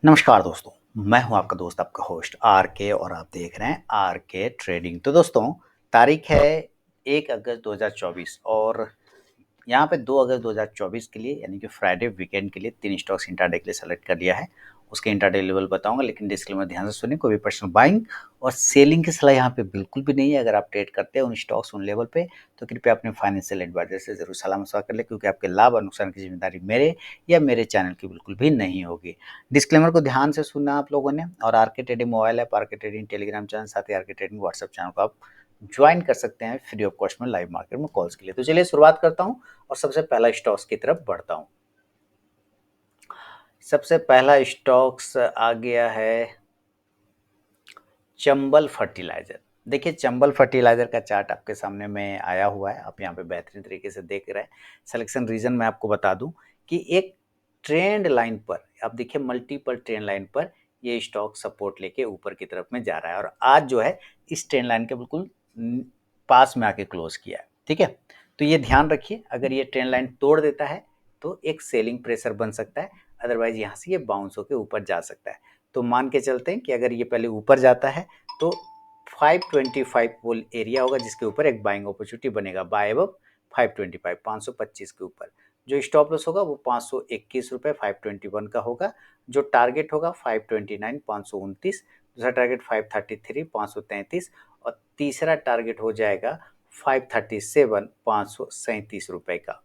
नमस्कार दोस्तों, मैं हूं आपका दोस्त आपका होस्ट आर के और आप देख रहे हैं आर के ट्रेडिंग। तो दोस्तों, तारीख है 1 अगस्त 2024 और यहाँ पे 2 अगस्त 2024 के लिए यानी कि फ्राइडे वीकेंड के लिए 3 स्टॉक्स इंट्राडे के लिए सेलेक्ट कर लिया है। उसके इंट्राडे लेवल बताऊंगा, लेकिन डिस्क्लेमर ध्यान से सुनिए। कोई भी पर्सनल बाइंग और सेलिंग की सलाह यहाँ पे बिल्कुल भी नहीं है। अगर आप ट्रेड करते हैं उन स्टॉक्स उन लेवल पे, तो कृपया अपने फाइनेंशियल एडवाइजर से जरूर सलाह मशवरा कर ले, क्योंकि आपके लाभ और नुकसान की जिम्मेदारी मेरे या मेरे चैनल की बिल्कुल भी नहीं होगी। डिस्क्लेमर को ध्यान से सुनना आप लोगों ने। और आर के ट्रेडिंग मोबाइल ऐप, आर के ट्रेडिंग टेलीग्राम चैनल, साथ ही आर के ट्रेडिंग व्हाट्सएप चैनल को आप ज्वाइन कर सकते हैं फ्री ऑफ कॉस्ट में लाइव मार्केट में कॉल्स के लिए। तो चलिए शुरुआत करता हूँ और सबसे पहला स्टॉक्स की तरफ बढ़ता हूँ। सबसे पहला स्टॉक्स आ गया है चंबल फर्टिलाइजर। देखिए, चंबल फर्टिलाइजर का चार्ट आपके सामने में आया हुआ है, आप यहाँ पे बेहतरीन तरीके से देख रहे हैं। सिलेक्शन रीजन मैं आपको बता दूं कि एक ट्रेंड लाइन पर आप देखिए, मल्टीपल ट्रेंड लाइन पर ये स्टॉक सपोर्ट लेके ऊपर की तरफ में जा रहा है और आज जो है इस ट्रेंड लाइन के बिल्कुल पास में आके क्लोज किया है। ठीक है, तो ये ध्यान रखिए, अगर ये ट्रेंड लाइन तोड़ देता है तो एक सेलिंग प्रेशर बन सकता है, अदरवाइज यहाँ से ये बाउंस होकर ऊपर जा सकता है। तो मान के चलते हैं कि अगर ये पहले ऊपर जाता है तो 525 वो एरिया होगा जिसके ऊपर एक बाइंग अपॉर्चुनिटी बनेगा, बाय अबव 525 525 के ऊपर। जो स्टॉप लॉस होगा वो 521 रुपये 521 का होगा। जो टारगेट होगा 529 529, दूसरा टारगेट 533 533 और तीसरा टारगेट हो जाएगा 537 537 रुपये का।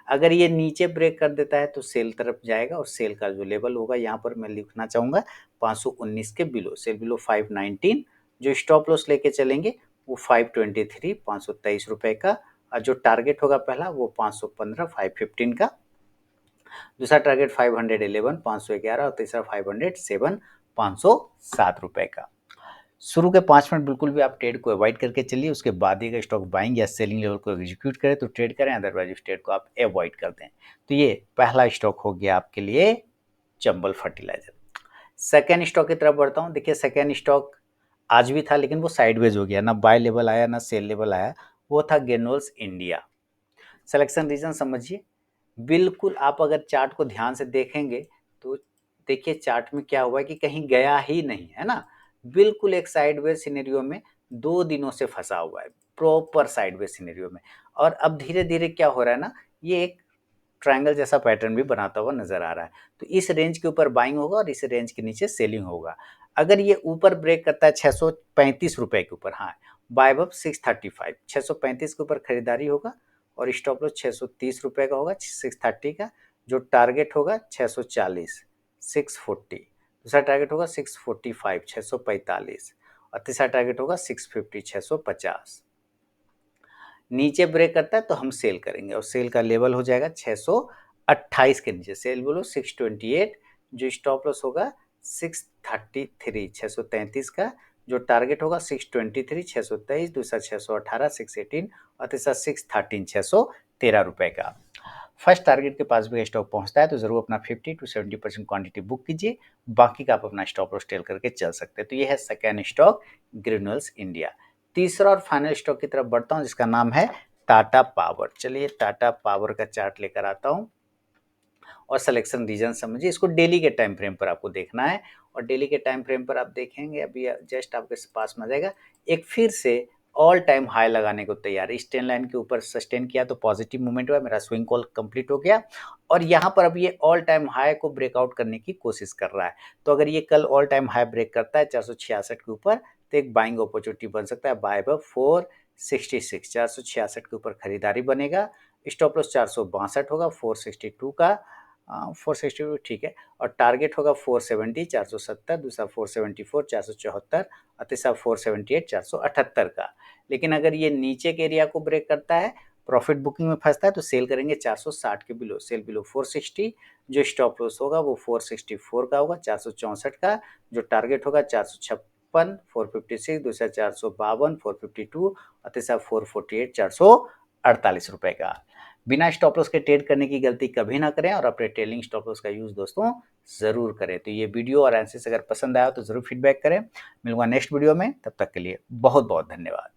अगर ये नीचे ब्रेक कर देता है तो सेल तरफ जाएगा और सेल का जो लेवल होगा यहाँ पर मैं लिखना चाहूँगा 519 के बिलो, सेल बिलो 519। जो स्टॉप लॉस लेके चलेंगे वो 523 523 रुपये का, और जो टारगेट होगा पहला वो 515 515 का, दूसरा टारगेट 511 511 और तीसरा 507 507 रुपये का। शुरू के 5 मिनट बिल्कुल भी आप ट्रेड को अवॉइड करके चलिए, उसके बाद ही स्टॉक बाइंग या सेलिंग लेवल को एग्जीक्यूट करें तो ट्रेड करें, अदरवाइज इस ट्रेड को आप अवॉइड कर दें। तो ये पहला स्टॉक हो गया आपके लिए चंबल फर्टिलाइजर। सेकेंड स्टॉक की तरफ बढ़ता हूँ। देखिए, सेकेंड स्टॉक आज भी था लेकिन वो साइडवेज हो गया, ना बाय लेवल आया ना सेल लेवल आया। वो था ग्रेन्यूल्स इंडिया। सिलेक्शन रीजन समझिए, बिल्कुल आप अगर चार्ट को ध्यान से देखेंगे तो देखिए चार्ट में क्या हुआ है कि कहीं गया ही नहीं है ना, बिल्कुल एक साइडवेज सिनेरियो में 2 दिनों से फंसा हुआ है, प्रॉपर साइडवेज सिनेरियो में। और अब धीरे धीरे क्या हो रहा है ना, ये एक ट्रायंगल जैसा पैटर्न भी बनाता हुआ नजर आ रहा है। तो इस रेंज के ऊपर बाइंग होगा और इस रेंज के नीचे सेलिंग होगा। अगर ये ऊपर ब्रेक करता है 635 रुपए के ऊपर, हाँ, बाय अब 635 635 के ऊपर खरीदारी होगा और स्टॉप लॉस 630 रुपए का होगा 630 का। जो टारगेट होगा 640 640, दूसरा टारगेट होगा 645 645 और तीसरा टारगेट होगा 650 650। नीचे ब्रेक करता है तो हम सेल करेंगे और सेल का लेवल हो जाएगा 628 के नीचे, सेल बोलो 628। जो स्टॉप लॉस होगा 633 633 का। जो टारगेट होगा 623 623, दूसरा 618 618 और तीसरा 613 613 रुपए का। फर्स्ट टारगेट के पास भी स्टॉक पहुंचता है तो जरूर अपना 50 to 70% क्वांटिटी बुक कीजिए, बाकी का आप अपना स्टॉप लॉस टेल करके चल सकते हैं। तो ये है सेकेंड स्टॉक ग्रेन्यूल्स इंडिया। तीसरा और फाइनल स्टॉक की तरफ बढ़ता हूं जिसका नाम है टाटा पावर। चलिए टाटा पावर का चार्ट लेकर आता हूं और सिलेक्शन रीजन समझिए। इसको डेली के टाइम फ्रेम पर आपको देखना है और डेली के टाइम फ्रेम पर आप देखेंगे, अभी जस्ट आपके पास में आ जाएगा, एक फिर से ऑल टाइम हाई लगाने को तैयार है। इस ट्रेंड लाइन के ऊपर सस्टेन किया तो पॉजिटिव मूवमेंट हुआ, मेरा स्विंग कॉल कंप्लीट हो गया और यहाँ पर अब ये ऑल टाइम हाई को ब्रेकआउट करने की कोशिश कर रहा है। तो अगर ये कल ऑल टाइम हाई ब्रेक करता है 466 के ऊपर तो एक बाइंग अपॉर्चुनिटी बन सकता है, बाय अबव 466 466 के ऊपर खरीदारी बनेगा। स्टॉप लॉस 462 होगा 462 का, 460 ठीक है, और टारगेट होगा 470 470, दूसरा 474 474 और तीसरा 478 478 का। लेकिन अगर ये नीचे के एरिया को ब्रेक करता है, प्रॉफिट बुकिंग में फंसता है तो सेल करेंगे 460 के बिलो, सेल बिलो 460। जो स्टॉप लॉस होगा वो 464 का होगा 464 का। जो टारगेट होगा 456 456, दूसरा 452 452 और तीसरा 448 448 रुपए का। बिना स्टॉप लॉस के ट्रेड करने की गलती कभी ना करें और अपने ट्रेलिंग स्टॉप लॉस का यूज दोस्तों जरूर करें। तो ये वीडियो और एनालिसिस अगर पसंद आया तो जरूर फीडबैक करें। मिलूंगा नेक्स्ट वीडियो में, तब तक के लिए बहुत बहुत धन्यवाद।